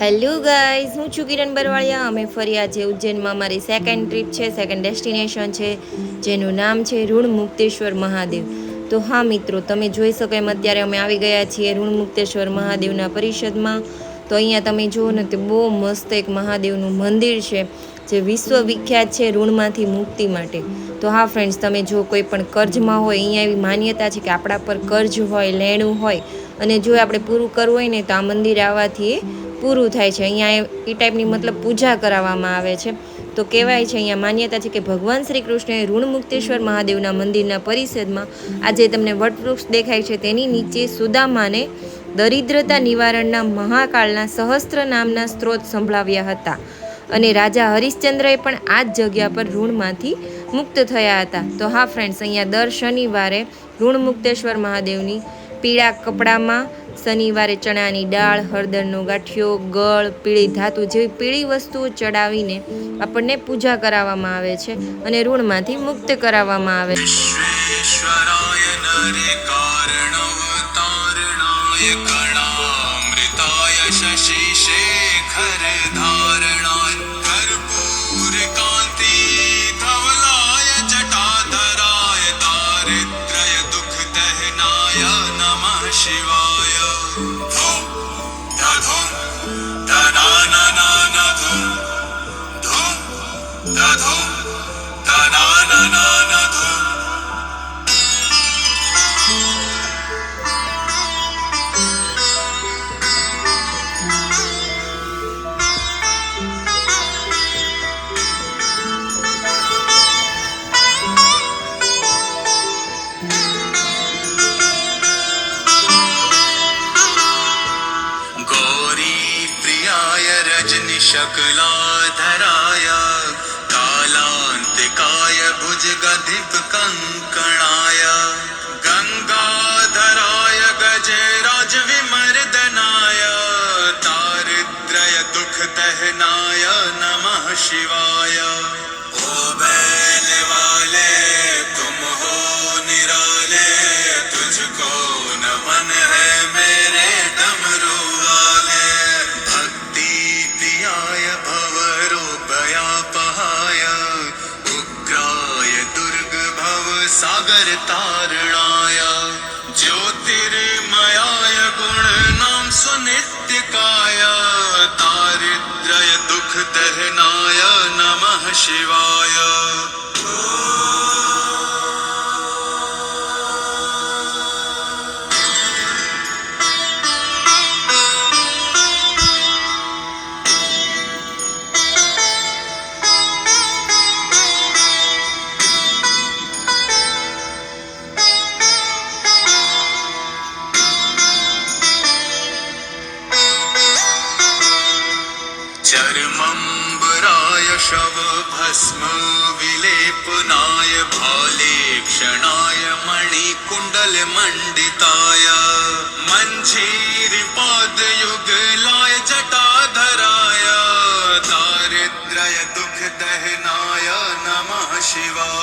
Hello guys, હું છું કિરણ બરવાળિયા। અમે ફરી આજે ઉજ્જૈનમાં અમારી સેકન્ડ ટ્રીપ છે, સેકન્ડ ડેસ્ટિનેશન છે, જેનું નામ છે ઋણમુક્તેશ્વર મહાદેવ। તો હા મિત્રો, તમે જોઈ શકો એમ અત્યારે અમે આવી ગયા છીએ ઋણમુક્તેશ્વર મહાદેવના પરિષદમાં। તો અહીંયા તમે જુઓ ને, તે બહુ મસ્ત એક મહાદેવનું મંદિર છે, જે વિશ્વવિખ્યાત છે ઋણમાંથી મુક્તિ માટે। તો હા ફ્રેન્ડ્સ, તમે જો કોઈ પણ કર્જમાં હોય, અહીંયા એવી માન્યતા છે કે આપણા પર કર્જ હોય, લેણું હોય, અને જો આપણે પૂરું કરવું હોય ને, તો આ મંદિર આવવાથી પૂરું થાય છે। અહીંયા એ ટાઈપની મતલબ પૂજા કરાવવામાં આવે છે। તો કહેવાય છે, અહીંયા માન્યતા છે કે ભગવાન શ્રી કૃષ્ણએ ઋણમુક્તેશ્વર મહાદેવના મંદિરના પરિષદમાં આજે તમને વટવૃક્ષ દેખાય છે, તેની નીચે સુદામાને દરિદ્રતા નિવારણના મહાકાળના સહસ્ત્ર નામના સ્ત્રોત સંભળાવ્યા હતા, અને રાજા હરિશ્ચંદ્રએ પણ આ જ જગ્યા પર ઋણમાંથી મુક્ત થયા હતા। તો હા ફ્રેન્ડ્સ, અહીંયા દર શનિવારે ઋણમુક્તેશ્વર મહાદેવની પીળા કપડામાં શનિવારે ચણાની દાળ, હળદરનો ગાંઠિયો, ગળ, પીળી ધાતુ જેવી પીળી વસ્તુઓ ચડાવીને આપણને પૂજા કરાવવામાં આવે છે અને ઋણમાંથી મુક્ત કરાવવામાં આવે છે। शकलाधराय कालान्तिकाय भुजगधिप कंकणाय गंगाधराय गजराज विमर्दनाय दारिद्र्य दुख दहनाय नमः शिवाय। ओ बैल वाले तुम हो निराले, तुझको नमन है मेरे डमरू वाले। भक्ति प्रियाय भवरोपयापहाय उग्राय दुर्ग भव सागर तारणाय ज्योतिर्मयाय गुण नाम सुनित्यकाय दारिद्र्य दुख दहनाय नमः शिवाय। चर्मंबराय शव भस्म विलेपनाय भालेक्षणाय मणिकुंडल मंडिताय मंजीर पादयुगलाय जटाधराय दारिद्र्य दुख दहनाय नमः शिवाय।